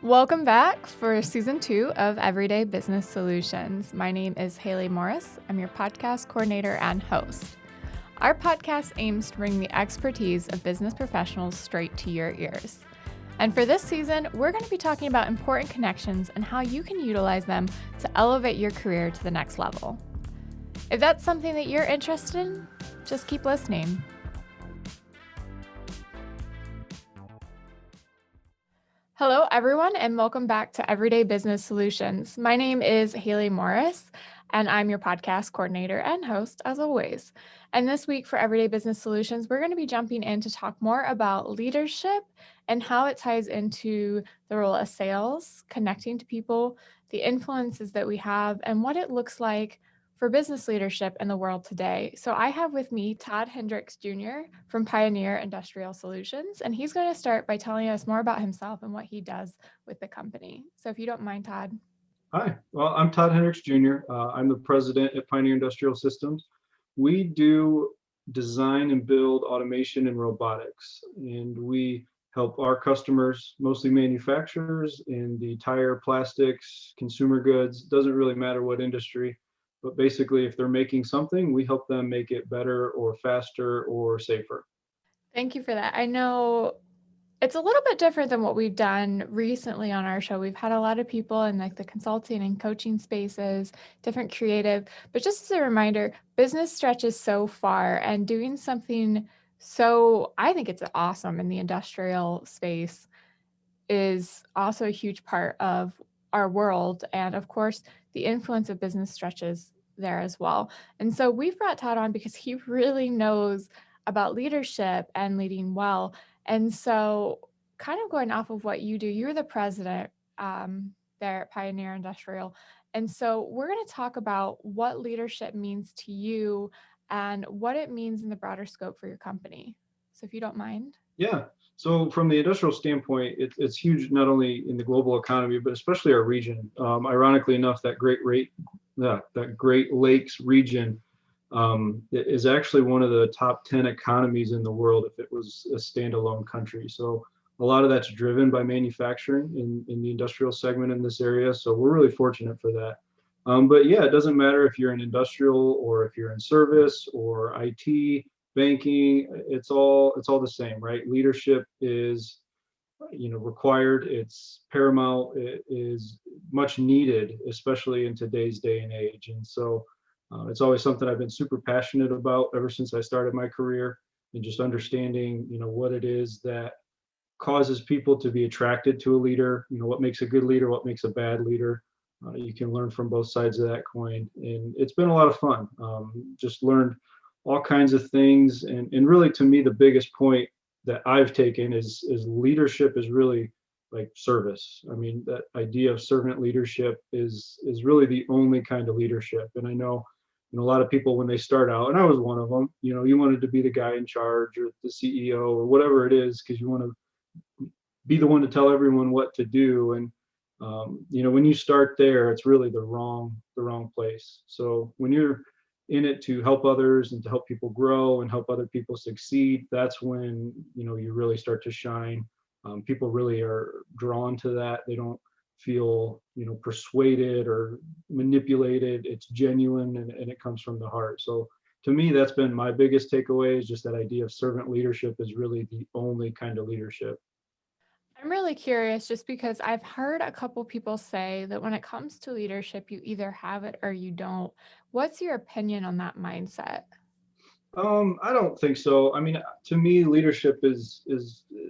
Welcome back for season 2 of Everyday Business Solutions. My name is Haley Morris. I'm your podcast coordinator and host. Our podcast aims to bring the expertise of business professionals straight to your ears. And for this season, we're going to be talking about important connections and how you can utilize them to elevate your career to the next level. If that's something that you're interested in, just keep listening. Hello, everyone, and welcome back to Everyday Business Solutions. My name is Haley Morris, and I'm your podcast coordinator and host, as always. And this week for Everyday Business Solutions, we're going to be jumping in to talk more about leadership and how it ties into the role of sales, connecting to people, the influences that we have, and what it looks like for business leadership in the world today. So I have with me Todd Hendricks Jr. from Pioneer Industrial Solutions, and he's going to start by telling us more about himself and what he does with the company. So if you don't mind, Todd. Hi, well, I'm Todd Hendricks Jr. I'm the president at Pioneer Industrial Systems. We do design and build automation and robotics, and we help our customers, mostly manufacturers in the tire, plastics, consumer goods, doesn't really matter what industry. But basically, if they're making something, we help them make it better or faster or safer. Thank you for that. I know it's a little bit different than what we've done recently on our show. We've had a lot of people in like the consulting and coaching spaces, different creative, but just as a reminder, business stretches so far, and doing something I think it's awesome in the industrial space is also a huge part of our world. And of course, the influence of business stretches there as well. And so we've brought Todd on because he really knows about leadership and leading well. And so kind of going off of what you do, you're the president there at Pioneer Industrial. And so we're going to talk about what leadership means to you and what it means in the broader scope for your company. So if you don't mind. Yeah. So from the industrial standpoint, it's huge, not only in the global economy, but especially our region. Ironically enough, that Great Lakes region is actually one of the top 10 economies in the world if it was a standalone country. So a lot of that's driven by manufacturing in the industrial segment in this area. So we're really fortunate for that. But yeah, it doesn't matter if you're in industrial or if you're in service or IT, banking, it's all the same, right? Leadership is required, it's paramount, it is much needed, especially in today's day and age. And so it's always something I've been super passionate about ever since I started my career, and just understanding what it is that causes people to be attracted to a leader, what makes a good leader, what makes a bad leader. You can learn from both sides of that coin, and it's been a lot of fun. Just learned all kinds of things, and really, to me, the biggest point that I've taken is leadership is really like service. I mean, that idea of servant leadership is really the only kind of leadership. And I know a lot of people, when they start out, and I was one of them, you wanted to be the guy in charge or the CEO or whatever it is, because you want to be the one to tell everyone what to do. And when you start there, it's really the wrong place. So when you're in it to help others and to help people grow and help other people succeed, that's when you really start to shine. People really are drawn to that. They don't feel persuaded or manipulated. It's genuine, and it comes from the heart. So to me, that's been my biggest takeaway, is just that idea of servant leadership is really the only kind of leadership. I'm really curious, just because I've heard a couple people say that when it comes to leadership, you either have it or you don't. What's your opinion on that mindset? I don't think so. I mean, to me, leadership is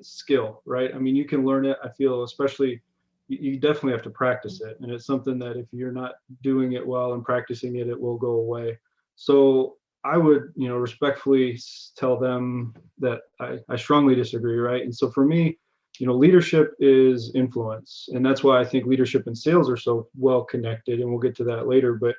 skill, right? I mean, you can learn it. I feel, especially, you definitely have to practice it, and it's something that if you're not doing it well and practicing it, it will go away. So I would, respectfully tell them that I strongly disagree, right? And so for me, leadership is influence, and that's why I think leadership and sales are so well connected, and we'll get to that later. But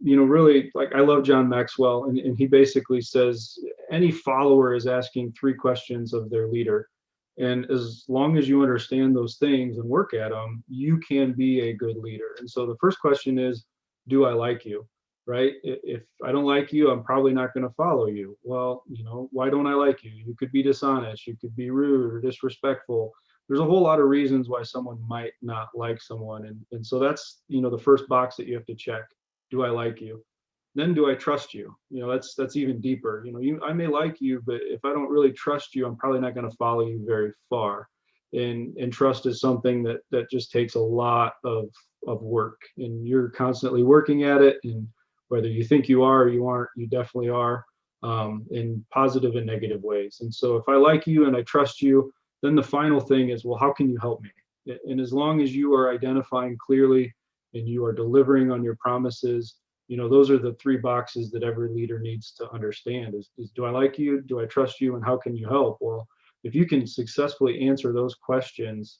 really, like, I love John Maxwell, and he basically says any follower is asking 3 questions of their leader. And as long as you understand those things and work at them, you can be a good leader. And so the first question is, do I like you? Right? If I don't like you, I'm probably not going to follow you. Well, why don't I like you? You could be dishonest, you could be rude or disrespectful. there's a whole lot of reasons why someone might not like someone. And so that's, the first box that you have to check. Do I like you? Then do I trust you? That's even deeper. I may like you, but if I don't really trust you, I'm probably not going to follow you very far. And trust is something that just takes a lot of work, and you're constantly working at it. And whether you think you are or you aren't, you definitely are, in positive and negative ways. And so if I like you and I trust you, then the final thing is, well, how can you help me? And as long as you are identifying clearly and you are delivering on your promises, those are the three boxes that every leader needs to understand is do I like you? Do I trust you? And how can you help? Well, if you can successfully answer those questions,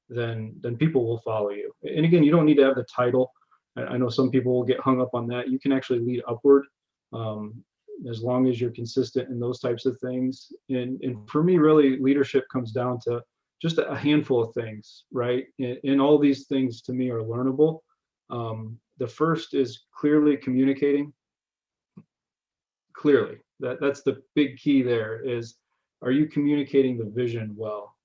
then people will follow you. And again, you don't need to have the title. I know some people will get hung up on that. You can actually lead upward, as long as you're consistent in those types of things. And for me, really, leadership comes down to just a handful of things, right? And all these things to me are learnable. The first is clearly communicating. Clearly, that's the big key. There is, are you communicating the vision well?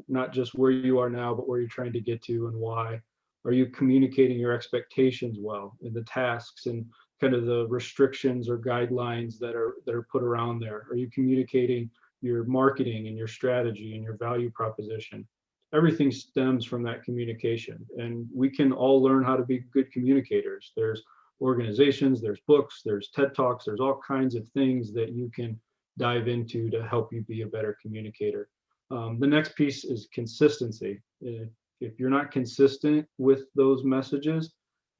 Not just where you are now, but where you're trying to get to and why. Are you communicating your expectations well, and the tasks and kind of the restrictions or guidelines that are put around there? Are you communicating your marketing and your strategy and your value proposition? Everything stems from that communication, and we can all learn how to be good communicators. There's organizations, there's books, there's TED Talks, there's all kinds of things that you can dive into to help you be a better communicator. The next piece is consistency. If you're not consistent with those messages,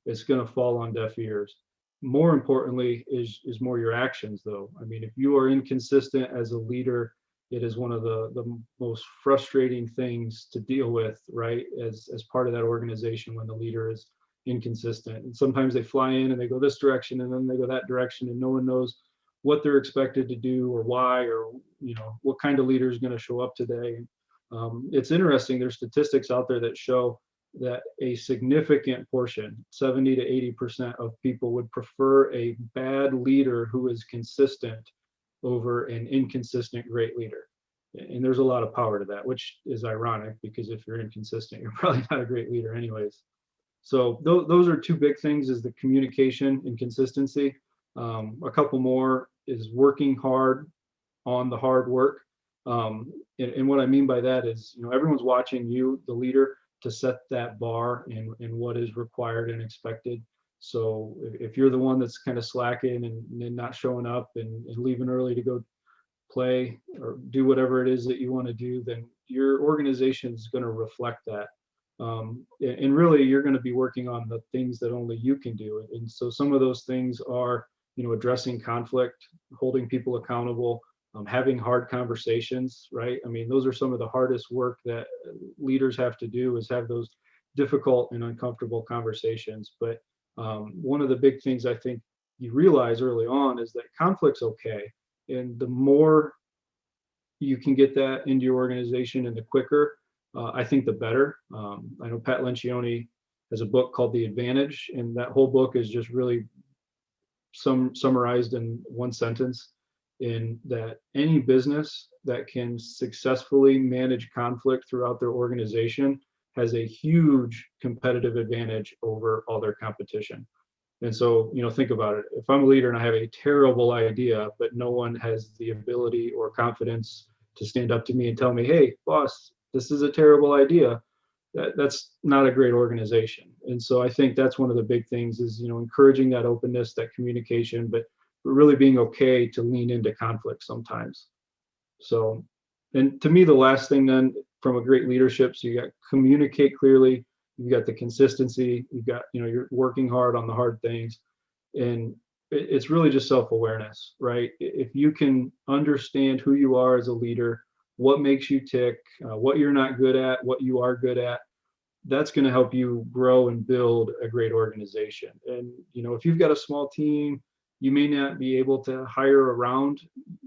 it's going to fall on deaf ears. More importantly is more your actions, though. I mean, if you are inconsistent as a leader, it is one of the most frustrating things to deal with, right? As part of that organization, when the leader is inconsistent. And sometimes they fly in and they go this direction and then they go that direction, and no one knows what they're expected to do or why, or what kind of leader is going to show up today. It's interesting. There's statistics out there that show that a significant portion, 70 to 80% of people would prefer a bad leader who is consistent over an inconsistent great leader. And there's a lot of power to that, which is ironic, because if you're inconsistent, you're probably not a great leader anyways. So those are two big things: is the communication and consistency. A couple more is working hard on the hard work. And what I mean by that is, everyone's watching you, the leader, to set that bar and what is required and expected. So if you're the one that's kind of slacking and not showing up and leaving early to go play or do whatever it is that you want to do, then your organization is going to reflect that. And really, you're going to be working on the things that only you can do. And so some of those things are, addressing conflict, holding people accountable, having hard conversations, right? I mean, those are some of the hardest work that leaders have to do, is have those difficult and uncomfortable conversations. But one of the big things I think you realize early on is that conflict's okay. And the more you can get that into your organization and the quicker, I think the better. I know Pat Lencioni has a book called The Advantage, and that whole book is just really summarized in one sentence, in that any business that can successfully manage conflict throughout their organization has a huge competitive advantage over all their competition. And so, think about it. If I'm a leader and I have a terrible idea, but no one has the ability or confidence to stand up to me and tell me, hey, boss, this is a terrible idea, that's not a great organization. And so I think that's one of the big things is, encouraging that openness, that communication, but really being okay to lean into conflict sometimes. So, and to me, the last thing then from a great leadership, so you got communicate clearly, you've got the consistency, you've got, you're working hard on the hard things. And it's really just self-awareness, right? If you can understand who you are as a leader, what makes you tick, what you're not good at, what you are good at, that's going to help you grow and build a great organization. And, if you've got a small team, you may not be able to hire around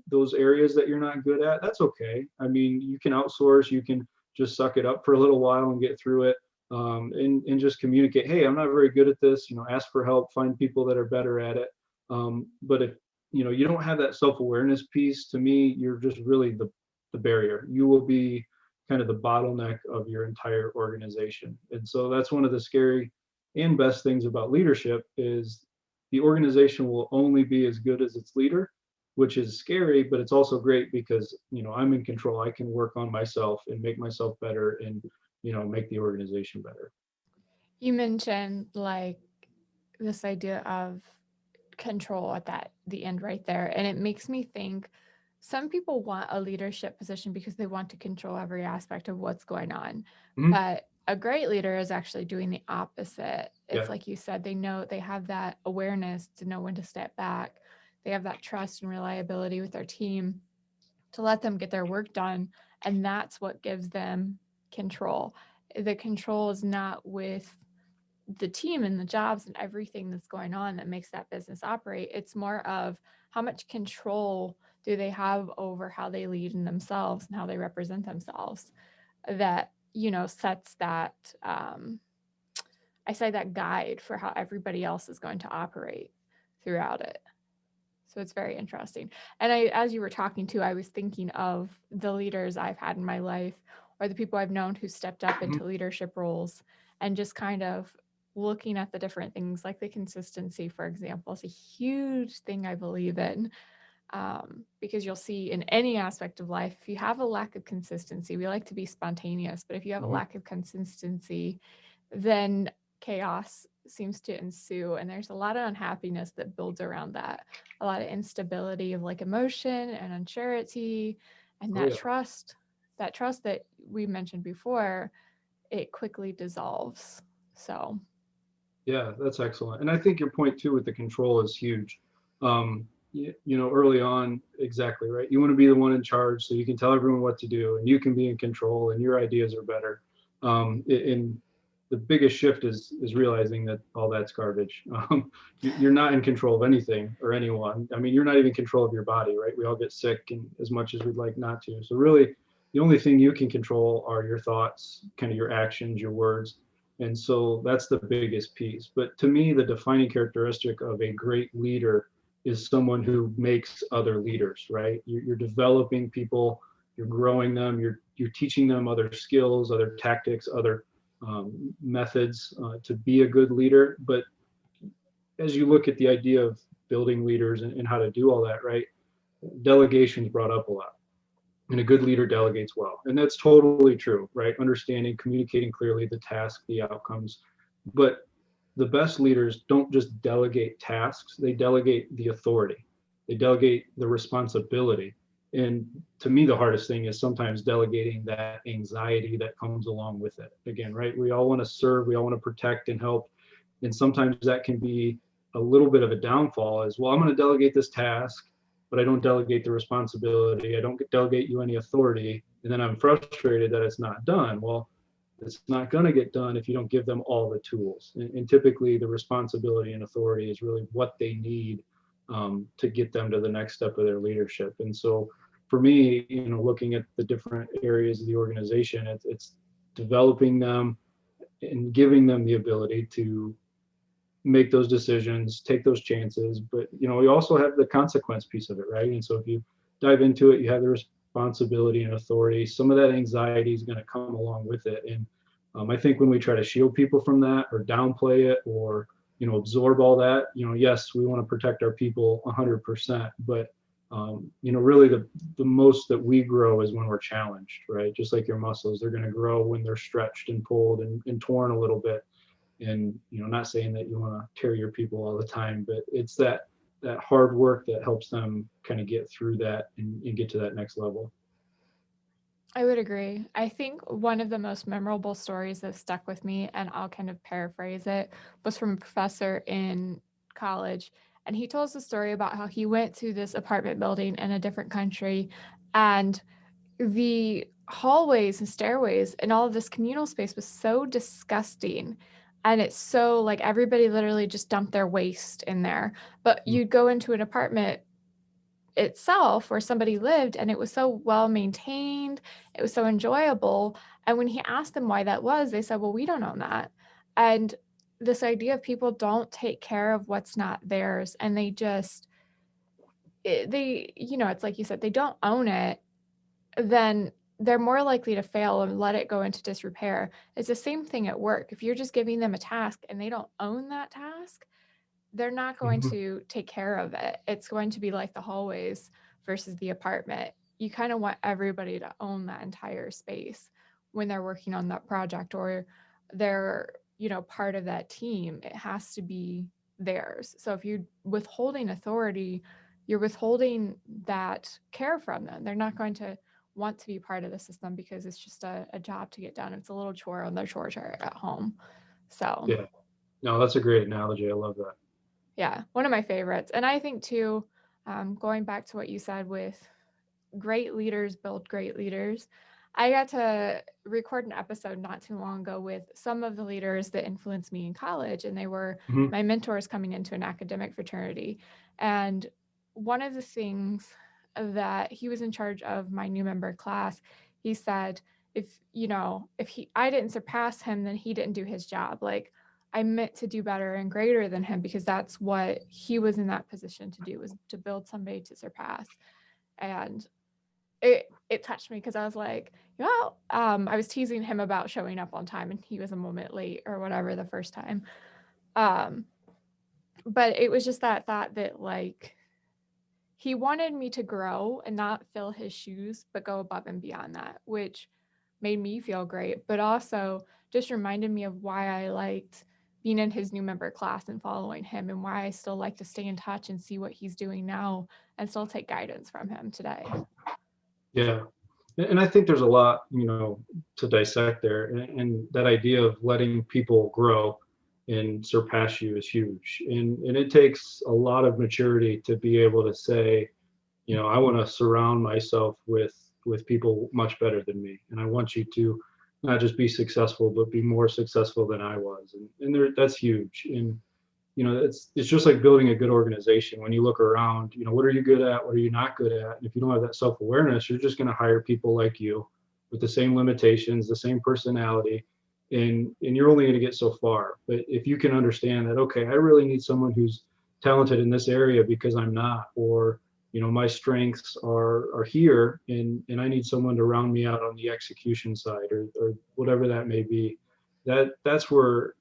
those areas that you're not good at. That's okay. I mean, you can outsource, you can just suck it up for a little while and get through it. And just communicate, hey, I'm not very good at this, ask for help, find people that are better at it. But if, you don't have that self-awareness piece, to me, you're just really the barrier. You will be kind of the bottleneck of your entire organization. And so that's one of the scary and best things about leadership is the organization will only be as good as its leader, which is scary, but it's also great because, I'm in control. I can work on myself and make myself better and, make the organization better. You mentioned like this idea of control at the end right there. And it makes me think some people want a leadership position because they want to control every aspect of what's going on. Mhm. But a great leader is actually doing the opposite. It's Yeah. like you said, they have that awareness to know when to step back. They have that trust and reliability with their team to let them get their work done. And that's what gives them control. The control is not with the team and the jobs and everything that's going on that makes that business operate. It's more of how much control do they have over how they lead in themselves and how they represent themselves that, sets that, I say that guide for how everybody else is going to operate throughout it. So it's very interesting. And as you were talking to, I was thinking of the leaders I've had in my life or the people I've known who stepped up Mhm. into leadership roles and just kind of looking at the different things like the consistency, for example, is a huge thing I believe in. Because you'll see in any aspect of life, if you have a lack of consistency, we like to be spontaneous, but if you have a Mhm. lack of consistency, then chaos seems to ensue. And there's a lot of unhappiness that builds around that, a lot of instability of like emotion and uncertainty and Oh yeah. that trust that we mentioned before, it quickly dissolves. So, Yeah, that's excellent. And I think your point too with the control is huge. Early on, exactly right. You want to be the one in charge so you can tell everyone what to do and you can be in control and your ideas are better. And the biggest shift is realizing that all that's garbage. You're not in control of anything or anyone. I mean, you're not even in control of your body, right? We all get sick and as much as we'd like not to. So really, the only thing you can control are your thoughts, kind of your actions, your words. And so that's the biggest piece. But to me, the defining characteristic of a great leader is someone who makes other leaders, right? You're developing people, you're growing them, you're teaching them other skills, other tactics, other methods to be a good leader. But as you look at the idea of building leaders and how to do all that, right? Delegation's brought up a lot. And a good leader delegates well. And that's totally true, right? Understanding, communicating clearly the task, the outcomes. But the best leaders don't just delegate tasks, they delegate the authority, they delegate the responsibility. And to me, the hardest thing is sometimes delegating that anxiety that comes along with it. Again, right? We all want to serve, we all want to protect and help. And sometimes that can be a little bit of a downfall as well. I'm going to delegate this task, but I don't delegate the responsibility. I don't delegate you any authority. And then I'm frustrated that it's not done. Well, it's not going to get done if you don't give them all the tools. And typically, the responsibility and authority is really what they need to get them to the next step of their leadership. And so, for me, looking at the different areas of the organization, it's developing them and giving them the ability to make those decisions, take those chances. But we also have the consequence piece of it, right? And so if you dive into it, you have the responsibility and authority. Some of that anxiety is going to come along with it. And I think when we try to shield people from that or downplay it or absorb all that, yes, we want to protect our people 100%, but really the most that we grow is when we're challenged, right? Just like your muscles, they're going to grow when they're stretched and pulled and torn a little bit. And not saying that you want to tear your people all the time, but it's that hard work that helps them kind of get through that and get to that next level. I would agree. I think one of the most memorable stories that stuck with me, and I'll kind of paraphrase it, was from a professor in college. And he told us a story about how he went to this apartment building in a different country, and the hallways and stairways and all of this communal space was so disgusting. And it's so like everybody literally just dumped their waste in there. But Mm. you'd go into an apartment itself where somebody lived and it was so well maintained, it was so enjoyable. And when he asked them why that was, they said, well, we don't own that. And this idea of people don't take care of what's not theirs and they just, it's like you said, they don't own it, then they're more likely to fail and let it go into disrepair. It's the same thing at work. If you're just giving them a task and they don't own that task, they're not going Mhm. to take care of it. It's going to be like the hallways versus the apartment. You kind of want everybody to own that entire space when they're working on that project, or they're, part of that team. It has to be theirs. So if you're withholding authority, you're withholding that care from them. They're not going to want to be part of the system because it's just a job to get done. It's a little chore on their chore chart at home. So Yeah. No, that's a great analogy. I love that. yeah, one of my favorites. And I think too, going back to what you said with great leaders build great leaders, I got to record an episode not too long ago with some of the leaders that influenced me in college, and they were Mhm. my mentors coming into an academic fraternity. And one of the things that he was in charge of my new member class, he said, if I didn't surpass him, then he didn't do his job. Like, I meant to do better and greater than him, because that's what he was in that position to do, was to build somebody to surpass. And it touched me, because I was like, I was teasing him about showing up on time and he was a moment late or whatever the first time. Um, but it was just that thought that, like, he wanted me to grow and not fill his shoes, but go above and beyond that, which made me feel great, but also just reminded me of why I liked being in his new member class and following him, and why I still like to stay in touch and see what he's doing now and still take guidance from him today. Yeah. And I think there's a lot, to dissect there. And that idea of letting people grow and surpass you is huge. And it takes a lot of maturity to be able to say, I want to surround myself with people much better than me. And I want you to not just be successful, but be more successful than I was. And that's huge. And it's just like building a good organization. When you look around, what are you good at, what are you not good at? And if you don't have that self-awareness, you're just going to hire people like you with the same limitations, the same personality, and you're only going to get so far. But if you can understand that, okay, I really need someone who's talented in this area because I'm not, or my strengths are here, and I need someone to round me out on the execution side, or whatever that may be. That's where,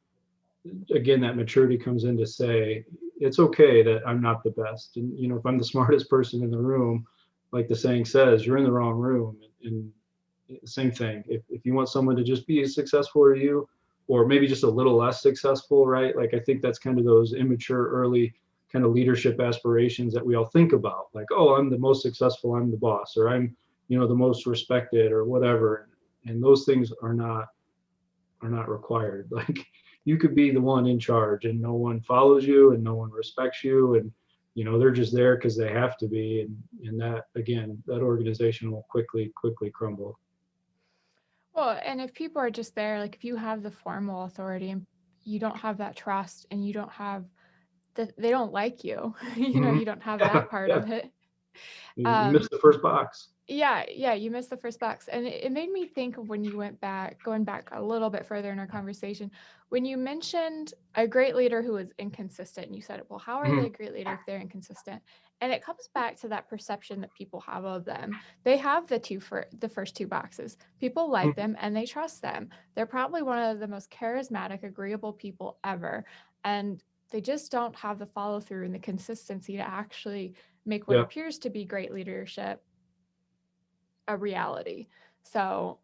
again, that maturity comes in to say, it's okay that I'm not the best. And, if I'm the smartest person in the room, like the saying says, you're in the wrong room. And same thing. If you want someone to just be as successful as you, or maybe just a little less successful, right? Like, I think that's kind of those immature, early kind of leadership aspirations that we all think about. Like, oh, I'm the most successful, I'm the boss, or I'm, the most respected, or whatever. And those things are not required. Like, you could be the one in charge and no one follows you and no one respects you, and they're just there because they have to be, and that, again, that organization will quickly crumble. Well, and if people are just there, like if you have the formal authority and you don't have that trust, and you don't have they don't like you, Mhm. you don't have Yeah, that part yeah. of it. You Um, missed the first box. yeah, you missed the first box. And it made me think of when you going back a little bit further in our conversation, when you mentioned a great leader who is inconsistent, and you said, well, how are they Mhm. a great leader if they're inconsistent? And it comes back to that perception that people have of them. They have the first two boxes. People like Mhm. them and they trust them. They're probably one of the most charismatic, agreeable people ever. And they just don't have the follow through and the consistency to actually make what Yeah. appears to be great leadership a reality. So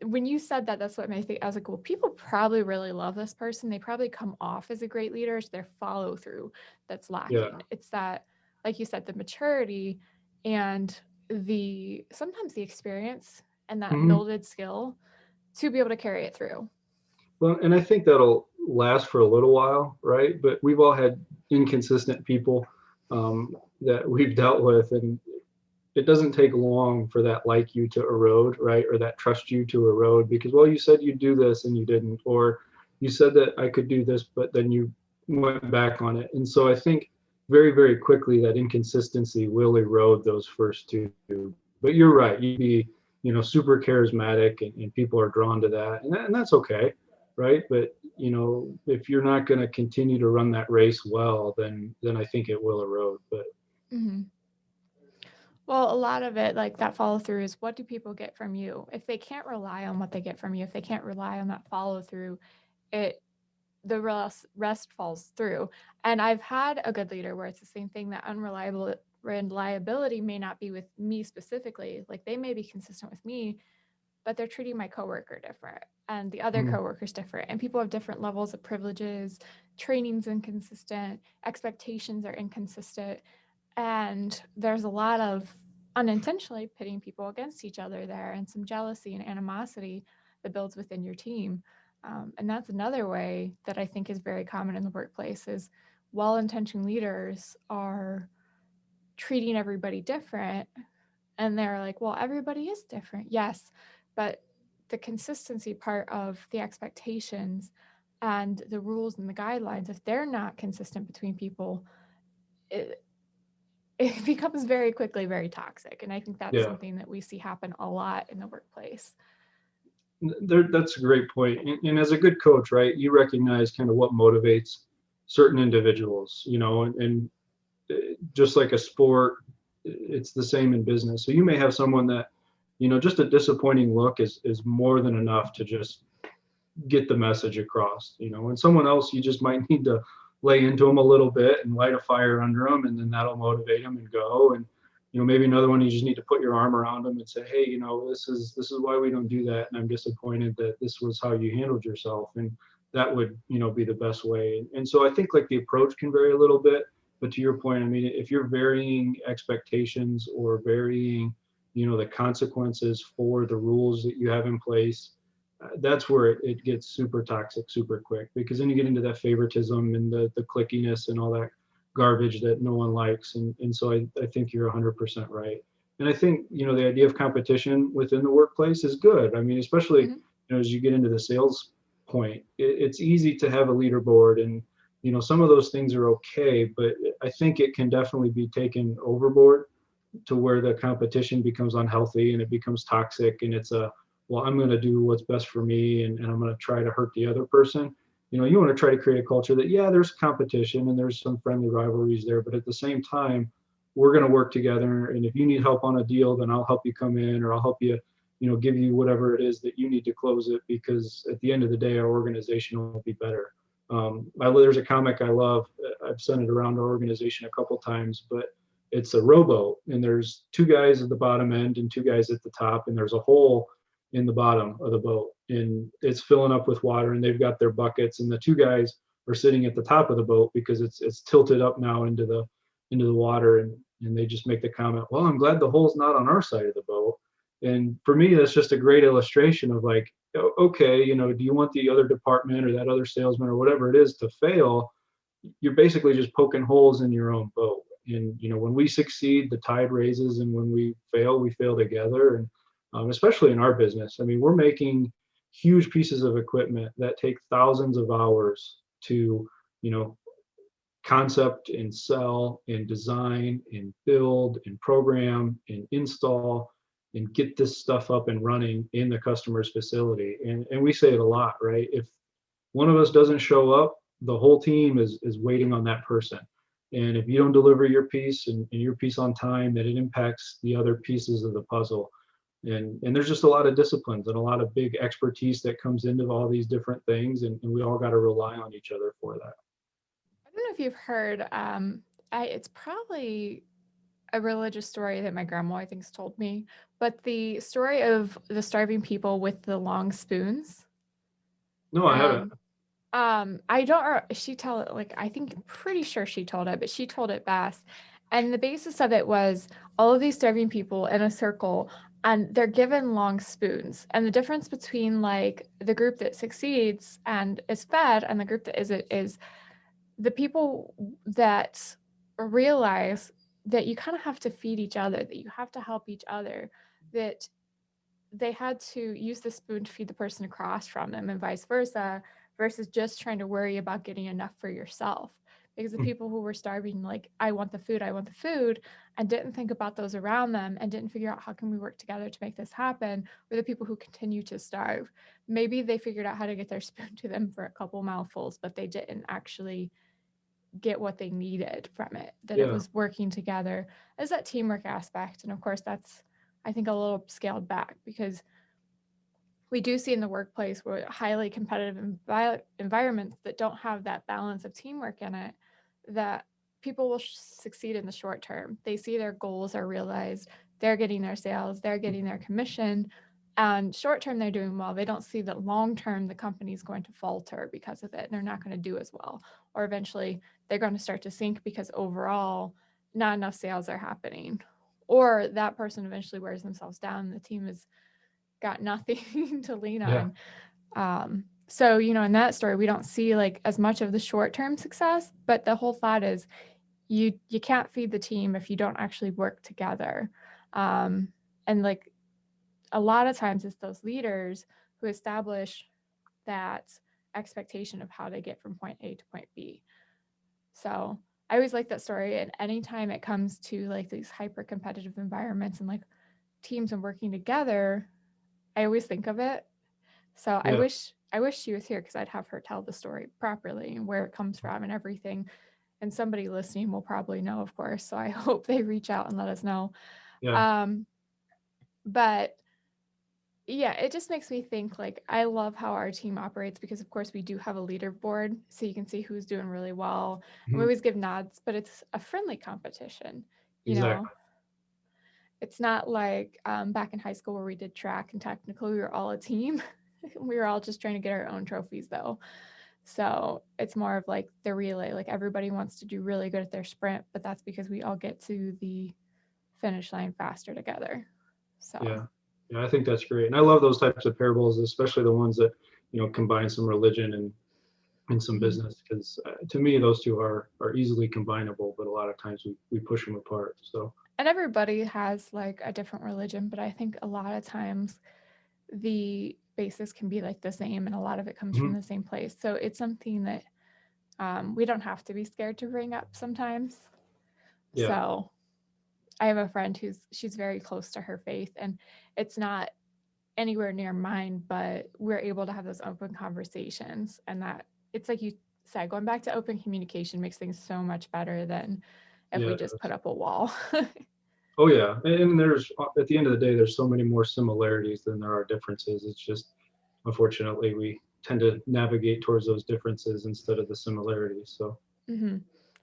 when you said that, that's what made me think. I was like, well, people probably really love this person. They probably come off as a great leader. It's their follow through that's Yeah. lacking. It's that, like you said, the maturity and the sometimes the experience and that Mhm. builded skill to be able to carry it through. Well, and I think that'll last for a little while, right? But we've all had inconsistent people, that we've dealt with, and it doesn't take long for that like you to erode, right? Or that trust you to erode, because, well, you said you'd do this and you didn't, or you said that I could do this, but then you went back on it. And so I think very, very quickly that inconsistency will erode those first two. But you're right, you'd be, super charismatic, and people are drawn to that, and that's okay, right? But if you're not going to continue to run that race well, then I think it will erode. But Mhm. Well, a lot of it, like that follow through, is what do people get from you? If they can't rely on what they get from you, if they can't rely on that follow through, it the rest falls through. And I've had a good leader where it's the same thing, that unreliable reliability may not be with me specifically. Like they may be consistent with me, but they're treating my coworker different and the other Mhm. coworkers different. And people have different levels of privileges, training's inconsistent, expectations are inconsistent. And there's a lot of unintentionally pitting people against each other there, and some jealousy and animosity that builds within your team. And that's another way that I think is very common in the workplace is well-intentioned leaders are treating everybody different, and they're like, well, everybody is different. Yes, but the consistency part of the expectations and the rules and the guidelines, if they're not consistent between people, it, it becomes very quickly very toxic. And I think that's Yeah. something that we see happen a lot in the workplace. That's a great point. And as a good coach, right, you recognize kind of what motivates certain individuals, and just like a sport, it's the same in business. So you may have someone that, just a disappointing look is more than enough to just get the message across, and someone else, you just might need to lay into them a little bit and light a fire under them, and then that'll motivate them and go. And maybe another one, you just need to put your arm around them and say, hey, this is why we don't do that, and I'm disappointed that this was how you handled yourself, and that would be the best way. And so I think like the approach can vary a little bit, but to your point, I mean, if you're varying expectations or varying the consequences for the rules that you have in place, that's where it gets super toxic super quick, because then you get into that favoritism and the clickiness and all that garbage that no one likes. And so I think you're 100% right. And I think the idea of competition within the workplace is good. I mean, especially Mhm. as you get into the sales point, it's easy to have a leaderboard, and some of those things are okay, but I think it can definitely be taken overboard to where the competition becomes unhealthy and it becomes toxic, and it's a, well, I'm going to do what's best for me, and I'm going to try to hurt the other person. You want to try to create a culture that, yeah, there's competition and there's some friendly rivalries there, but at the same time, we're going to work together, and if you need help on a deal, then I'll help you come in, or I'll help you, give you whatever it is that you need to close it, because at the end of the day, our organization will be better. There's a comic I love. I've sent it around our organization a couple times, but it's a rowboat, and there's two guys at the bottom end and two guys at the top, and there's a hole in the bottom of the boat, and it's filling up with water, and they've got their buckets, and the two guys are sitting at the top of the boat because it's tilted up now into the water, and they just make the comment, well, I'm glad the hole's not on our side of the boat. And for me, that's just a great illustration of like, okay, do you want the other department or that other salesman or whatever it is to fail? You're basically just poking holes in your own boat. And when we succeed, the tide raises, and when we fail together. And especially in our business, I mean, we're making huge pieces of equipment that take thousands of hours to you know concept and sell and design and build and program and install and get this stuff up and running in the customer's facility. And we say it a lot, right? If one of us doesn't show up, the whole team is waiting on that person. And if you don't deliver your piece and your piece on time, then it impacts the other pieces of the puzzle. And there's just a lot of disciplines and a lot of big expertise that comes into all these different things, and we all got to rely on each other for that. I don't know if you've heard, it's probably a religious story that my grandma, I think, has told me, but the story of the starving people with the long spoons. No, I haven't. And I don't, she tell it, like, I think, pretty sure she told it, but she told it best. And the basis of it was all of these starving people in a circle, and they're given long spoons. And the difference between like the group that succeeds and is fed and the group that isn't is the people that realize that you kind of have to feed each other, that you have to help each other, that they had to use the spoon to feed the person across from them and vice versa, versus just trying to worry about getting enough for yourself. Because the people who were starving, like, I want the food, and didn't think about those around them and didn't figure out how can we work together to make this happen, were the people who continue to starve. Maybe they figured out how to get their spoon to them for a couple mouthfuls, but they didn't actually get what they needed from it, that it Yeah. was working together as that teamwork aspect. And of course, that's, I think, a little scaled back because we do see in the workplace where highly competitive environments that don't have that balance of teamwork in it, that people will succeed in the short term. They see their goals are realized, they're getting their sales, they're getting their commission, and short term they're doing well. They don't see that long term the company's going to falter because of it, and they're not going to do as well, or eventually they're going to start to sink because overall not enough sales are happening, or that person eventually wears themselves down. The team is got nothing to lean Yeah. on. So, in that story, we don't see like as much of the short-term success, but the whole thought is you can't feed the team if you don't actually work together. And like a lot of times it's those leaders who establish that expectation of how they get from point A to point B. So I always like that story. And anytime it comes to like these hyper competitive environments and like teams and working together, I always think of it. So Yeah. I wish she was here because I'd have her tell the story properly and where it comes from and everything. And somebody listening will probably know, of course. So I hope they reach out and let us know. Yeah. Um, but yeah, it just makes me think like I love how our team operates because of course we do have a leaderboard so you can see who's doing really well. And we Mhm. always give nods, but it's a friendly competition, you know. Exactly. It's not like back in high school where we did track and technical, we were all a team. We were all just trying to get our own trophies though. So it's more of like the relay, like everybody wants to do really good at their sprint, but that's because we all get to the finish line faster together. So, Yeah. Yeah. I think that's great. And I love those types of parables, especially the ones that, combine some religion and some mhm. business, because to me, those two are easily combinable, but a lot of times we push them apart. So, And everybody has like a different religion, but I think a lot of times the basis can be like the same and a lot of it comes from mhm. the same place. So it's something that we don't have to be scared to bring up sometimes. Yeah. So I have a friend she's very close to her faith and it's not anywhere near mine, but we're able to have those open conversations. And that it's like you said, going back to open communication makes things so much better than if Yeah. we It just put does. up a wall. Oh yeah. And there's, at the end of the day, there's so many more similarities than there are differences. It's just, unfortunately, we tend to navigate towards those differences instead of the similarities. So, hmm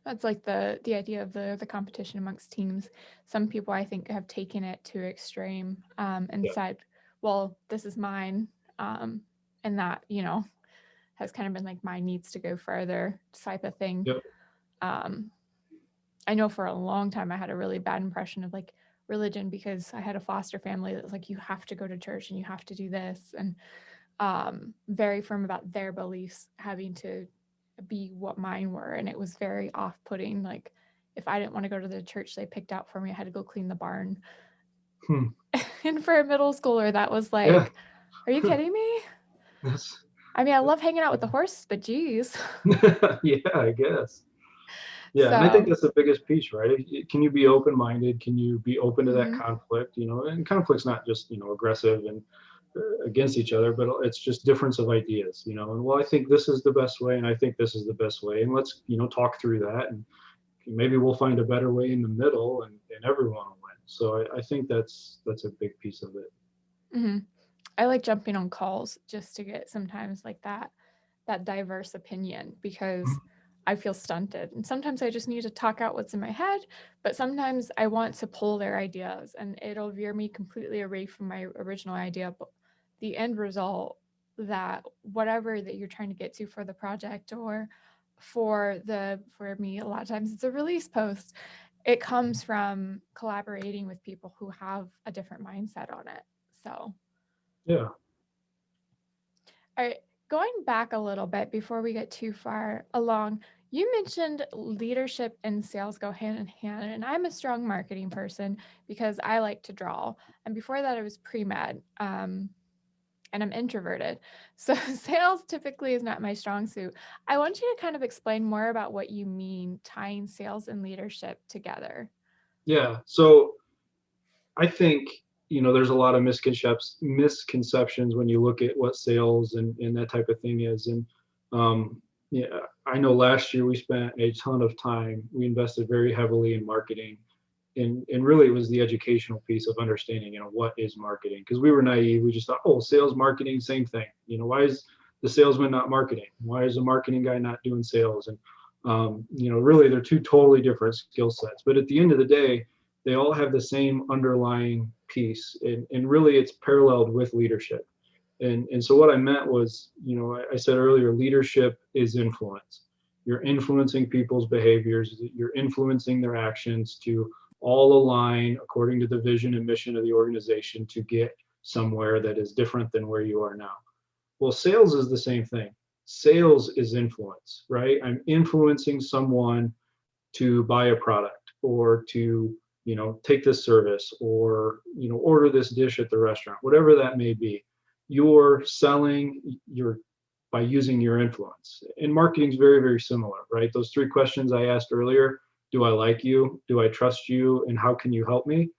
That's like the idea of the competition amongst teams. Some people I think have taken it to extreme and yeah. said, "Well, this is mine," and that has kind of been like mine needs to go further type of thing. Yep. Um, I know for a long time I had a really bad impression of like religion because I had a foster family that was like, you have to go to church and you have to do this, and very firm about their beliefs having to be what mine were. And it was very off putting. Like, if I didn't want to go to the church they picked out for me, I had to go clean the barn. Hmm. And for a middle schooler, that was Yeah. like, are you kidding me? That's, I mean, I love hanging out with the horses, but geez. yeah, I guess. Yeah, and I think So, that's the biggest piece, right? Can you be open-minded? Can you be open to that mhm. conflict? And conflict's not just, aggressive and against each other, but it's just difference of ideas. And well, I think this is the best way, and I think this is the best way, and let's, talk through that, and maybe we'll find a better way in the middle, and everyone will win. So I think that's a big piece of it. Mhm. I like jumping on calls just to get sometimes like that diverse opinion because I feel stunted. And sometimes I just need to talk out what's in my head, but sometimes I want to pull their ideas and it'll veer me completely away from my original idea. But the end result, that whatever that you're trying to get to for the project or for me, a lot of times it's a release post. It comes from collaborating with people who have a different mindset on it. So Yeah, all right, going back a little bit before we get too far along, you mentioned leadership and sales go hand in hand, and I'm a strong marketing person because I like to draw. And before that, I was pre med, and I'm introverted. So sales typically is not my strong suit. I want you to kind of explain more about what you mean tying sales and leadership together. yeah. So I think, there's a lot of misconceptions when you look at what sales and that type of thing is. And, Yeah, I know last year we spent a ton of time. We invested very heavily in marketing, and really it was the educational piece of understanding, what is marketing? Because we were naive. We just thought, oh, sales, marketing, same thing. Why is the salesman not marketing? Why is the marketing guy not doing sales? And really they're two totally different skill sets. But at the end of the day, they all have the same underlying piece, and really it's paralleled with leadership. And so what I meant was, I said earlier, leadership is influence. You're influencing people's behaviors, you're influencing their actions to all align according to the vision and mission of the organization to get somewhere that is different than where you are now. Well, sales is the same thing. Sales is influence, right? I'm influencing someone to buy a product, or to, take this service, or, order this dish at the restaurant, whatever that may be. You're selling your by using your influence. And marketing is very, very similar, right? Those three questions I asked earlier: do I like you? Do I trust you? And how can you help me?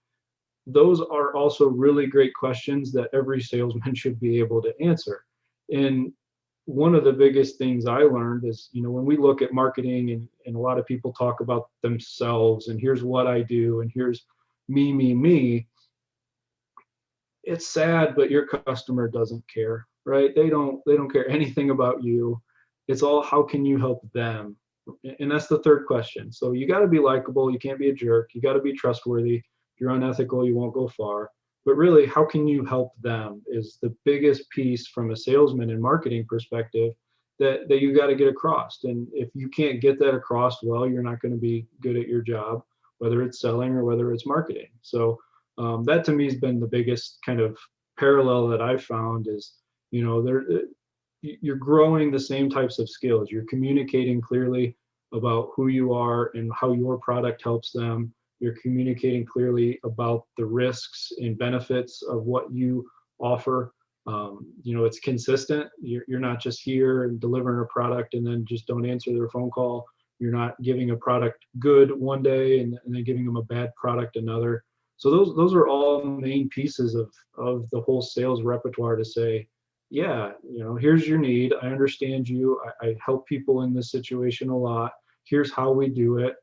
Those are also really great questions that every salesman should be able to answer. And one of the biggest things I learned is, when we look at marketing, and a lot of people talk about themselves, and here's what I do, and here's me, it's sad, but your customer doesn't care, right? They don't care anything about you. It's all, how can you help them? And that's the third question. So you got to be likable. You can't be a jerk. You got to be trustworthy. If you're unethical, you won't go far. But really, how can you help them is the biggest piece from a salesman and marketing perspective that you got to get across. And if you can't get that across, well, you're not going to be good at your job, whether it's selling or whether it's marketing. So that to me has been the biggest kind of parallel that I've found is, there you're growing the same types of skills. You're communicating clearly about who you are and how your product helps them. You're communicating clearly about the risks and benefits of what you offer. It's consistent. You're not just here and delivering a product and then just don't answer their phone call. You're not giving a product good one day and then giving them a bad product another. So those are all main pieces of the whole sales repertoire to say, yeah, here's your need. I understand you. I help people in this situation a lot. Here's how we do it.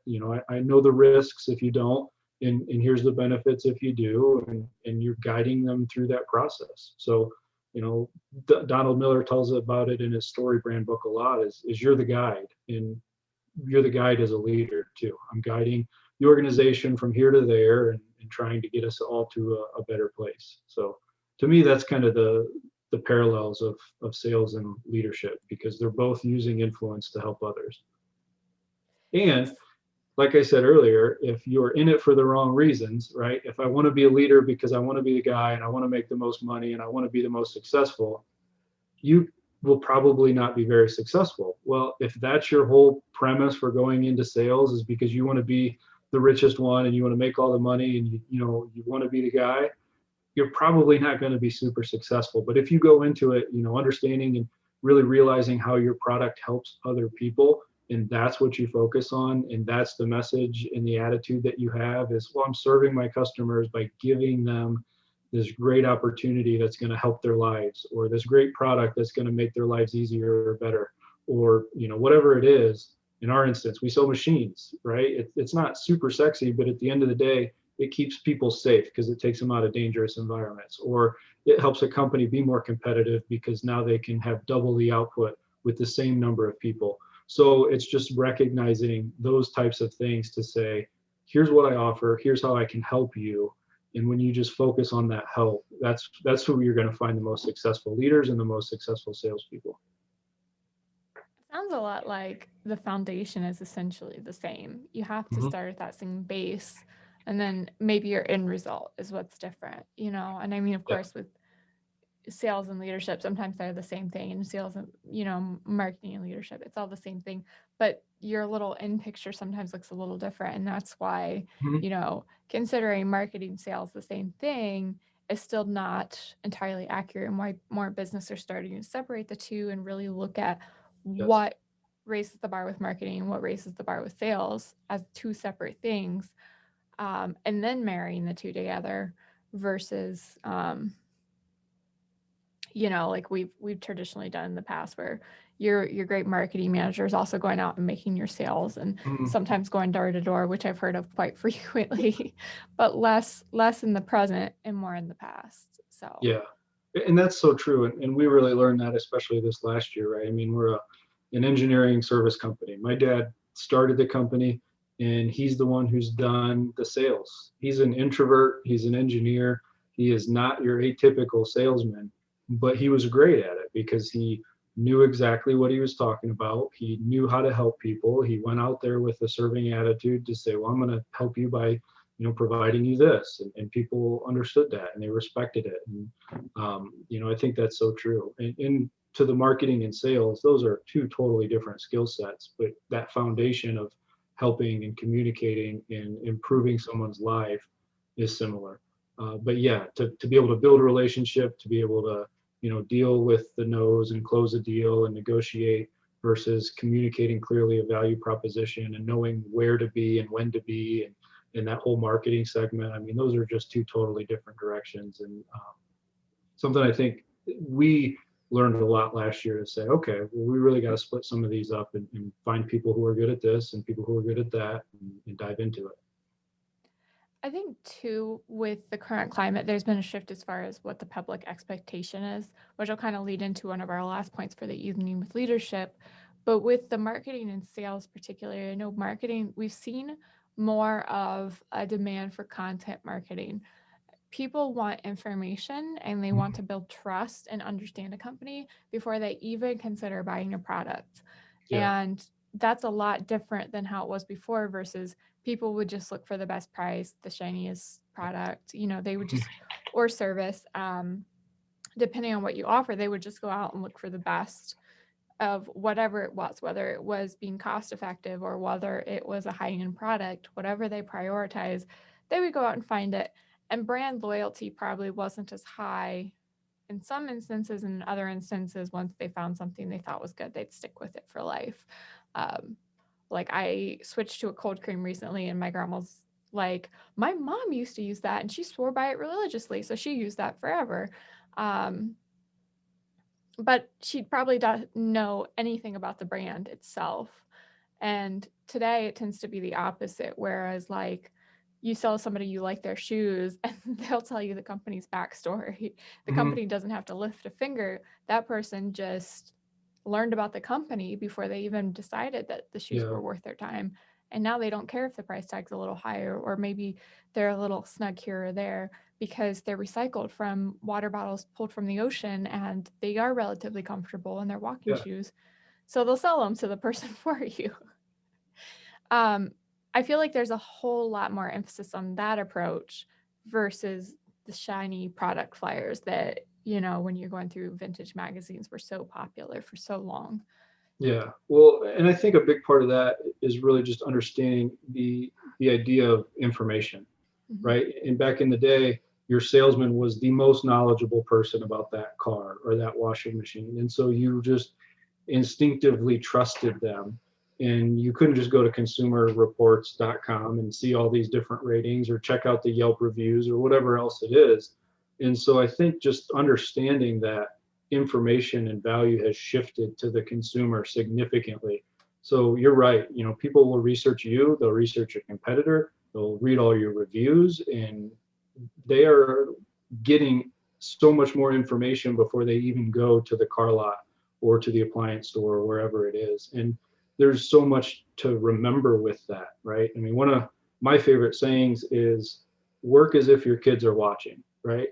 I know the risks if you don't, and here's the benefits if you do, and you're guiding them through that process. So, Donald Miller tells about it in his story brand book a lot, is you're the guide, and you're the guide as a leader too. I'm guiding the organization from here to there, and trying to get us all to a better place. So to me, that's kind of the parallels of sales and leadership, because they're both using influence to help others. And like I said earlier, if you're in it for the wrong reasons, right? If I want to be a leader because I want to be the guy and I want to make the most money and I want to be the most successful, you will probably not be very successful. Well, if that's your whole premise for going into sales, is because you want to be the richest one and you want to make all the money and you want to be the guy, you're probably not going to be super successful. But if you go into it, understanding and really realizing how your product helps other people, and that's what you focus on, and that's the message and the attitude that you have is, well, I'm serving my customers by giving them this great opportunity that's going to help their lives, or this great product that's going to make their lives easier or better, or whatever it is. In our instance, we sell machines, right? It's not super sexy, but at the end of the day, it keeps people safe because it takes them out of dangerous environments, or it helps a company be more competitive because now they can have double the output with the same number of people. So it's just recognizing those types of things to say, here's what I offer, here's how I can help you. And when you just focus on that help, that's who you're going to find the most successful leaders and the most successful salespeople. Sounds a lot like the foundation is essentially the same. You have to Mm-hmm. start at that same base, and then maybe your end result is what's different, And I mean, of Yeah. course, with sales and leadership, sometimes they're the same thing. And sales and, marketing and leadership, it's all the same thing. But your little end picture sometimes looks a little different. And that's why, Mm-hmm. considering marketing sales the same thing is still not entirely accurate, and why more business are starting to separate the two and really look at Yes. what raises the bar with marketing and what raises the bar with sales as two separate things, and then marrying the two together versus like we've traditionally done in the past, where your great marketing manager is also going out and making your sales, and Mhm. sometimes going door to door, which I've heard of quite frequently, but less in the present and more in the past. So Yeah, and that's so true. And we really learned that, especially this last year, right? I mean, an engineering service company. My dad started the company, and he's the one who's done the sales. He's an introvert, he's an engineer. He is not your atypical salesman, but he was great at it because he knew exactly what he was talking about. He knew how to help people. He went out there with a serving attitude to say, well, I'm going to help you by providing you this, and people understood that and they respected it. And I think that's so true. And to the marketing and sales, those are two totally different skill sets, but that foundation of helping and communicating and improving someone's life is similar. But yeah, to be able to build a relationship, to be able to deal with the no's and close a deal and negotiate, versus communicating clearly a value proposition and knowing where to be and when to be, and in that whole marketing segment. I mean, those are just two totally different directions. And something I think we learned a lot last year to say, okay, well, we really got to split some of these up, and find people who are good at this and people who are good at that, and dive into it. I think too, with the current climate, there's been a shift as far as what the public expectation is, which will kind of lead into one of our last points for the evening with leadership. But with the marketing and sales, particularly, I know marketing, we've seen more of a demand for content marketing. People want information and they want to build trust and understand a company before they even consider buying a product. Yeah. And that's a lot different than how it was before, versus people would just look for the best price, the shiniest product, they would just, or service, depending on what you offer, they would just go out and look for the best of whatever it was, whether it was being cost effective or whether it was a high end product, whatever they prioritize, they would go out and find it. And brand loyalty probably wasn't as high in some instances, and in other instances, once they found something they thought was good, they'd stick with it for life. Um, like I switched to a cold cream recently, and my grandma's like, my mom used to use that and she swore by it religiously. So she used that forever. Um, but she probably doesn't know anything about the brand itself. And today it tends to be the opposite. Whereas, like, you sell somebody you like their shoes, and they'll tell you the company's backstory. The Mhm. company doesn't have to lift a finger. That person just learned about the company before they even decided that the shoes Yeah. were worth their time. And now they don't care if the price tag's a little higher, or maybe they're a little snug here or there, because they're recycled from water bottles pulled from the ocean and they are relatively comfortable in their walking Yeah. shoes. So they'll sell them to the person for you. Um, I feel like there's a whole lot more emphasis on that approach versus the shiny product flyers that, when you're going through vintage magazines, were so popular for so long. Yeah. Well, and I think a big part of that is really just understanding the idea of information, Mhm. right? And back in the day, your salesman was the most knowledgeable person about that car or that washing machine. And so you just instinctively trusted them. And you couldn't just go to consumerreports.com and see all these different ratings, or check out the Yelp reviews or whatever else it is. And so I think just understanding that information and value has shifted to the consumer significantly. So you're right, people will research you, they'll research your competitor, they'll read all your reviews, and they are getting so much more information before they even go to the car lot or to the appliance store or wherever it is. And there's so much to remember with that, right? I mean, one of my favorite sayings is work as if your kids are watching, right?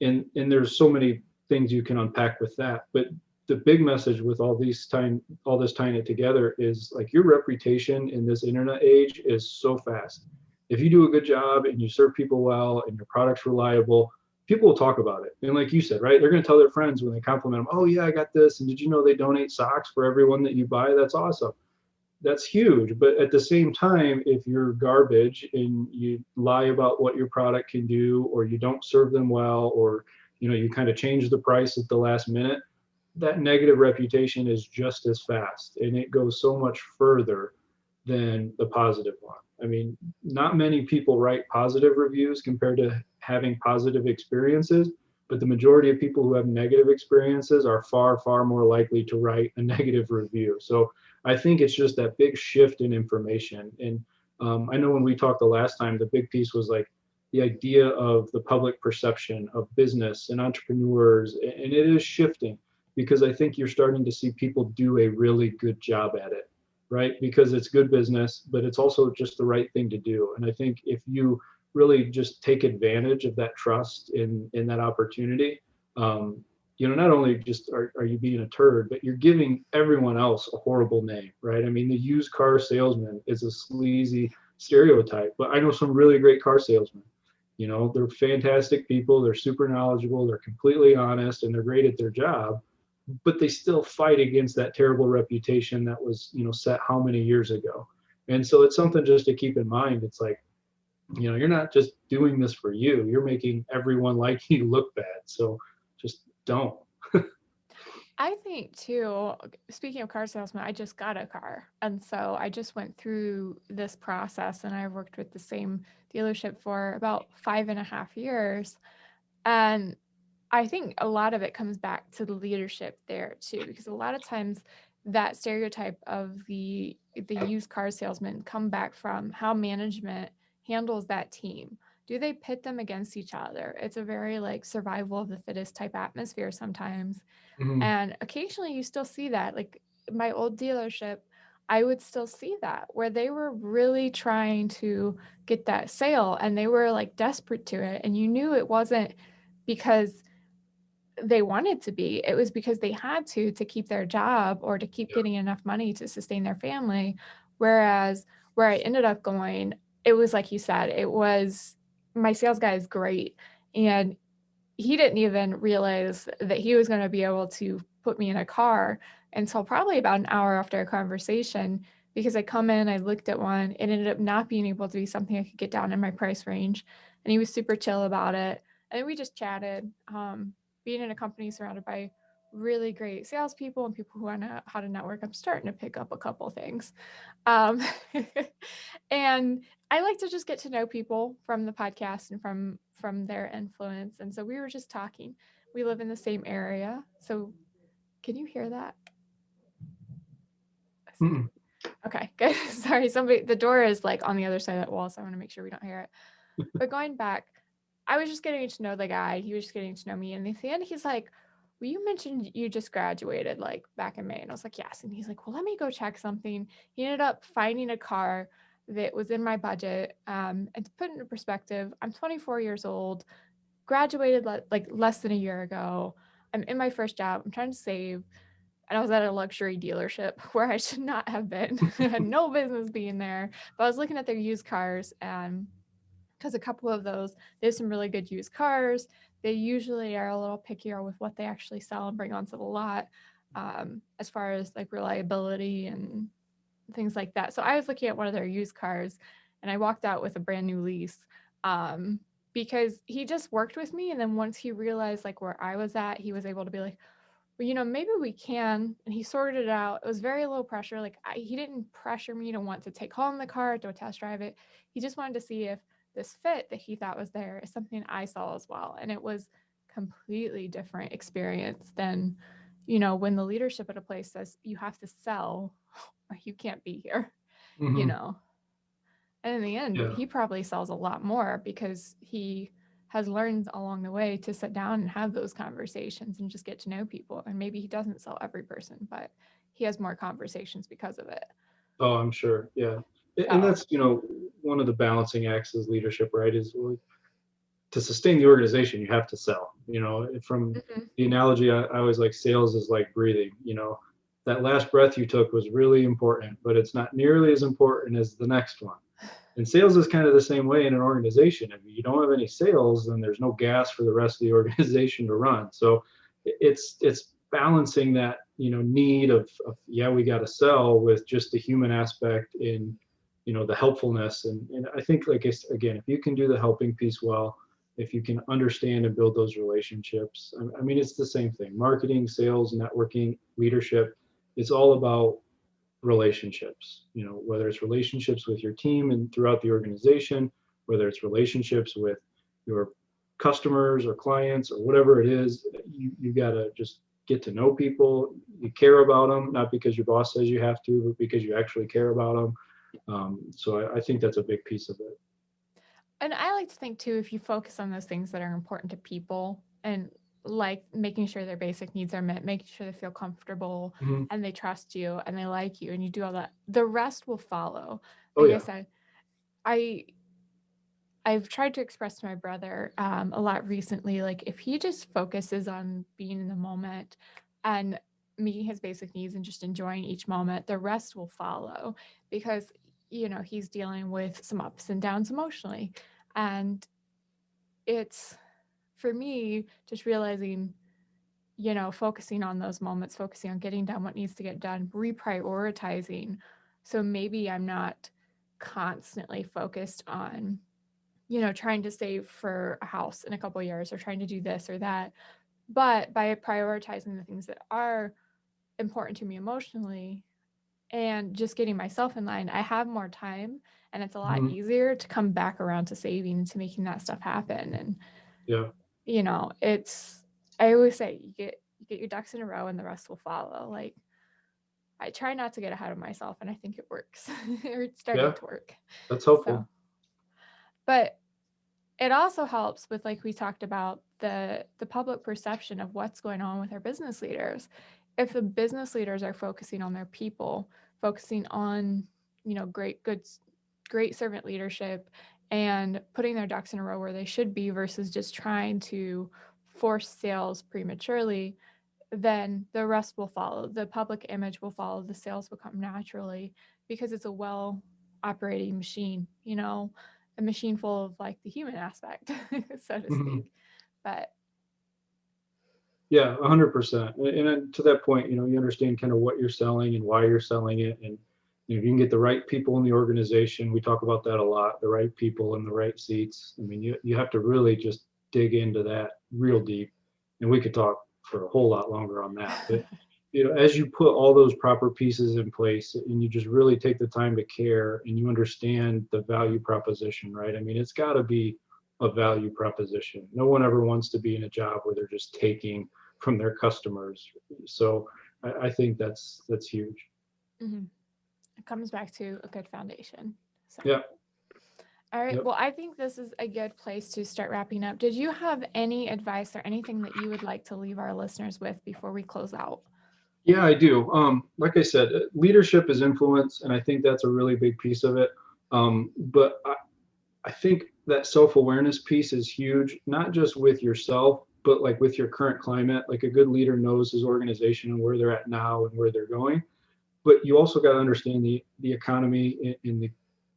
And there's so many things you can unpack with that. But the big message with all this tying it together is, like, your reputation in this internet age is so fast. If you do a good job and you serve people well and your product's reliable, people will talk about it. And like you said, right, they're going to tell their friends when they compliment them, oh yeah, I got this, and did you know they donate socks for everyone that you buy? That's awesome. That's huge. But at the same time, if you're garbage and you lie about what your product can do, or you don't serve them well, or you kind of change the price at the last minute, that negative reputation is just as fast, and it goes so much further than the positive one. I mean, not many people write positive reviews compared to having positive experiences, but the majority of people who have negative experiences are far, far more likely to write a negative review. So I think it's just that big shift in information. And I know when we talked the last time, the big piece was like the idea of the public perception of business and entrepreneurs, and it is shifting because I think you're starting to see people do a really good job at it, right? Because it's good business, but it's also just the right thing to do. And I think if you really just take advantage of that trust in that opportunity, not only just are you being a turd, but you're giving everyone else a horrible name, right? I mean, the used car salesman is a sleazy stereotype, but I know some really great car salesmen. They're fantastic people, they're super knowledgeable, they're completely honest, and they're great at their job, but they still fight against that terrible reputation that was, set how many years ago. And so it's something just to keep in mind. It's like, you're not just doing this for you, you're making everyone like you look bad. So just don't. I think too, speaking of car salesman, I just got a car. And so I just went through this process, and I worked with the same dealership for about 5.5 years. And I think a lot of it comes back to the leadership there too, because a lot of times that stereotype of the used car salesman come back from how management handles that team. Do they pit them against each other? It's a very like survival of the fittest type atmosphere sometimes. Mhm. And occasionally you still see that. Like my old dealership, I would still see that where they were really trying to get that sale and they were like desperate to it. And you knew it wasn't because they wanted to be, it was because they had to keep their job or to keep Yeah. getting enough money to sustain their family. Whereas where I ended up going, it was like you said, it was my sales guy is great. And he didn't even realize that he was going to be able to put me in a car until probably about an hour after a conversation, because I come in, I looked at one, it ended up not being able to be something I could get down in my price range. And he was super chill about it. And we just chatted. Being in a company surrounded by really great salespeople and people who know how to network, I'm starting to pick up a couple things. Um, and I like to just get to know people from the podcast and from their influence. And so we were just talking. We live in the same area. So can you hear that? Mm-mm. Okay, good. Sorry, the door is like on the other side of that wall, so I want to make sure we don't hear it. But going back, I was just getting to know the guy. He was just getting to know me. And at the end, he's like, well, you mentioned you just graduated like back in May. And I was like, yes. And he's like, well, let me go check something. He ended up finding a car that was in my budget. And to put it into perspective, I'm 24 years old, graduated like less than a year ago. I'm in my first job. I'm trying to save. And I was at a luxury dealership where I should not have been. I had no business being there. But I was looking at their used cars, and because a couple of those, they have some really good used cars. They usually are a little pickier with what they actually sell and bring onto the lot, as far as like reliability and things like that. So I was looking at one of their used cars, and I walked out with a brand new lease, um, because he just worked with me. And then once he realized like where I was at, he was able to be like, well, maybe we can. And he sorted it out. It was very low pressure. Like he didn't pressure me to want to take home the car, to test drive it. He just wanted to see if this fit that he thought was there is something I saw as well. And it was completely different experience than, when the leadership at a place says you have to sell or you can't be here, you Mhm. know. And in the end, Yeah. he probably sells a lot more because he has learned along the way to sit down and have those conversations and just get to know people. And maybe he doesn't sell every person, but he has more conversations because of it. Oh, I'm sure. Yeah. And So, that's, one of the balancing acts as leadership, right? Is to sustain the organization, you have to sell. From mhm. the analogy, I always like sales is like breathing. That last breath you took was really important, but it's not nearly as important as the next one. And sales is kind of the same way in an organization. If you don't have any sales, then there's no gas for the rest of the organization to run. So it's balancing that need of yeah, we got to sell with just the human aspect in the helpfulness. And I think, like, again, if you can do the helping piece well, if you can understand and build those relationships, I mean, it's the same thing. Marketing, sales, networking, leadership, it's all about relationships, whether it's relationships with your team and throughout the organization, whether it's relationships with your customers or clients or whatever it is, you got to just get to know people. You care about them, not because your boss says you have to, but because you actually care about them. So I think that's a big piece of it. And I like to think too, if you focus on those things that are important to people and like making sure their basic needs are met, making sure they feel comfortable Mhm. and they trust you and they like you and you do all that, the rest will follow. Oh Like I yeah. said, I I've tried to express to my brother a lot recently, like if he just focuses on being in the moment and meeting his basic needs and just enjoying each moment, the rest will follow because, he's dealing with some ups and downs emotionally. And it's for me just realizing, focusing on those moments, focusing on getting done what needs to get done, reprioritizing. So maybe I'm not constantly focused on trying to save for a house in a couple of years or trying to do this or that. But by prioritizing the things that are important to me emotionally and just getting myself in line, I have more time and it's a lot Mhm. easier to come back around to saving and to making that stuff happen. And, Yeah. I always say you get your ducks in a row and the rest will follow. Like I try not to get ahead of myself and I think it works or it's starting Yeah. to work. That's So, helpful. but it also helps with like we talked about the public perception of what's going on with our business leaders. If the business leaders are focusing on their people, focusing on great servant leadership and putting their ducks in a row where they should be versus just trying to force sales prematurely, then the rest will follow. The public image will follow. The sales will come naturally because it's a well operating machine, a machine full of like the human aspect, so to Mhm. speak. But Yeah, 100%. And then to that point, you understand kind of what you're selling and why you're selling it. And if you can get the right people in the organization, we talk about that a lot, the right people in the right seats. I mean, you have to really just dig into that real deep. And we could talk for a whole lot longer on that. But, as you put all those proper pieces in place and you just really take the time to care and you understand the value proposition, right? I mean, it's got to be a value proposition. No one ever wants to be in a job where they're just taking from their customers. So I think that's huge. mhm, it comes back to a good foundation. So, Yeah. all right. Yep. Well, I think this is a good place to start wrapping up. Did you have any advice or anything that you would like to leave our listeners with before we close out? Yeah, I do. Like I said, leadership is influence, and I think that's a really big piece of it. But I think that self-awareness piece is huge, not just with yourself, but like with your current climate. Like a good leader knows his organization and where they're at now and where they're going. But you also got to understand the economy and the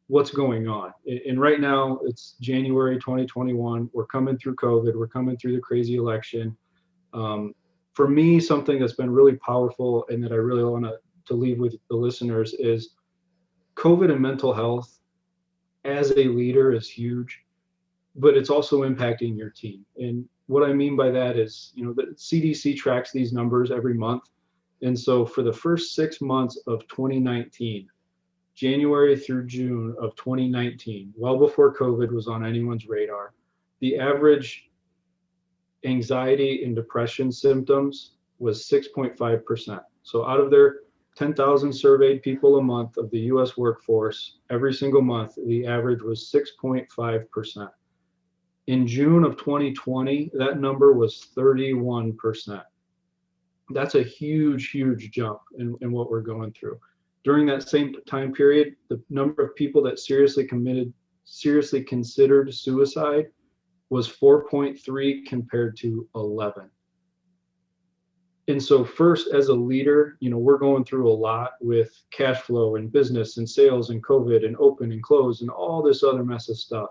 what's going on. And right now it's January 2021. We're coming through COVID. We're coming through the crazy election. Um, for me, something that's been really powerful and that I really want to leave with the listeners is COVID and mental health as a leader is huge, but it's also impacting your team. And what I mean by that is, the CDC tracks these numbers every month. And so for the first 6 months of 2019, January through June of 2019, well before COVID was on anyone's radar, the average anxiety and depression symptoms was 6.5%. So out of their 10,000 surveyed people a month of the US workforce, every single month, the average was 6.5%. In June of 2020, that number was 31%. That's a huge, huge jump in what we're going through. During that same time period, the number of people that seriously considered suicide was 4.3 compared to 11. And so first, as a leader, we're going through a lot with cash flow and business and sales and COVID and open and close and all this other mess of stuff.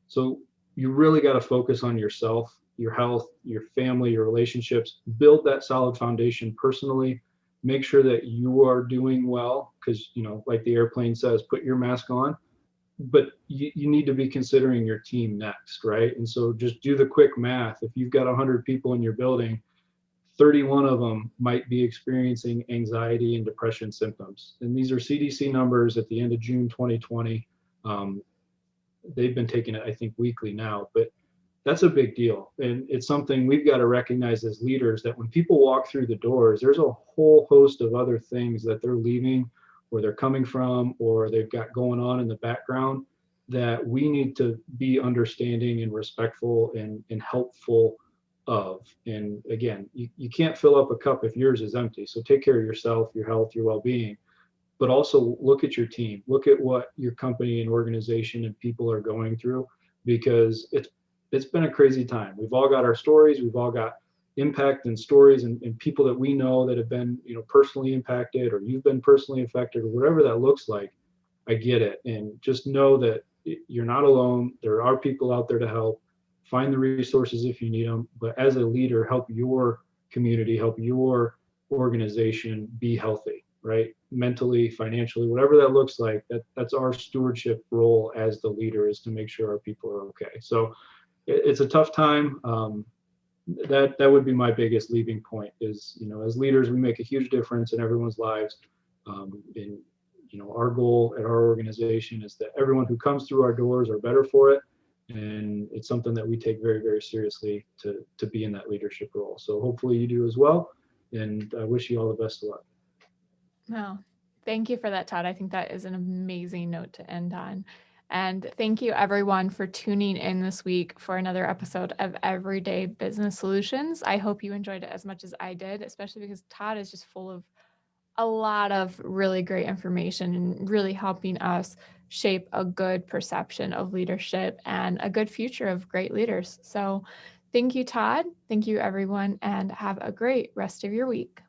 So you really got to focus on yourself, your health, your family, your relationships, build that solid foundation personally, make sure that you are doing well. Because, like the airplane says, put your mask on, but you need to be considering your team next, right? And so just do the quick math. If you've got 100 people in your building, 31 of them might be experiencing anxiety and depression symptoms. And these are CDC numbers at the end of June 2020. Um, they've been taking it, I think, weekly now. But that's a big deal. And it's something we've got to recognize as leaders, that when people walk through the doors, there's a whole host of other things that they're leaving, or they're coming from, or they've got going on in the background, that we need to be understanding and respectful and helpful of. And again, you can't fill up a cup if yours is empty. So take care of yourself, your health, your well-being, but also look at your team, look at what your company and organization and people are going through, because it's been a crazy time. We've all got our stories, we've all got impact and stories, and people that we know that have been, personally impacted, or you've been personally affected, or whatever that looks like. I get it. And just know that you're not alone. There are people out there to help. Find the resources if you need them, but as a leader, help your community, help your organization be healthy, right? Mentally, financially, whatever that looks like. That's our stewardship role as the leader, is to make sure our people are okay. So it's a tough time. That would be my biggest leaving point, is, as leaders, we make a huge difference in everyone's lives. And our goal at our organization is that everyone who comes through our doors are better for it. And it's something that we take very, very seriously, to be in that leadership role. So hopefully you do as well. And I wish you all the best of luck. Well, thank you for that, Todd. I think that is an amazing note to end on. And thank you, everyone, for tuning in this week for another episode of Everyday Business Solutions. I hope you enjoyed it as much as I did, especially because Todd is just full of a lot of really great information and really helping us shape a good perception of leadership and a good future of great leaders. So thank you, Todd. Thank you, everyone, and have a great rest of your week.